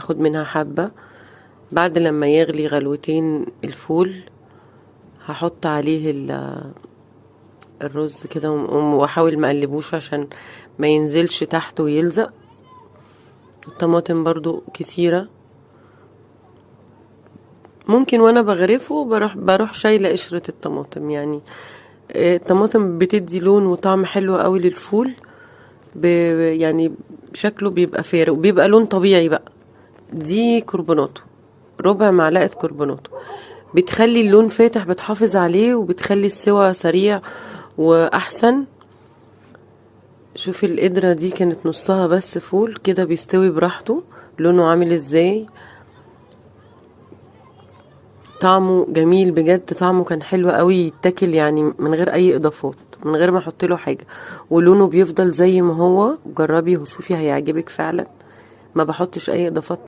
اخد منها حبة. بعد لما يغلي غلوتين الفول هحط عليه الرز كده واحاول ما اقلبوش عشان ما ينزلش تحت ويلزق. الطماطم برضو كتيرة، ممكن وانا بغرفه بروح شايله قشرة الطماطم. يعني الطماطم بتدي لون وطعم حلو قوي للفول. يعني شكله بيبقى فارق وبيبقى لون طبيعي بقى. دي كربوناتو، ربع معلقة كربوناتو، بتخلي اللون فاتح، بتحافظ عليه وبتخلي السوا سريع واحسن. شوفي القدرة دي كانت نصها بس فول كده بيستوي براحته. لونه عامل ازاي، طعمه جميل بجد، طعمه كان حلو قوي يتاكل يعني من غير اي اضافات، من غير ما احط له حاجه، ولونه بيفضل زي ما هو. جربي وشوفي هيعجبك فعلا، ما بحطش اي اضافات.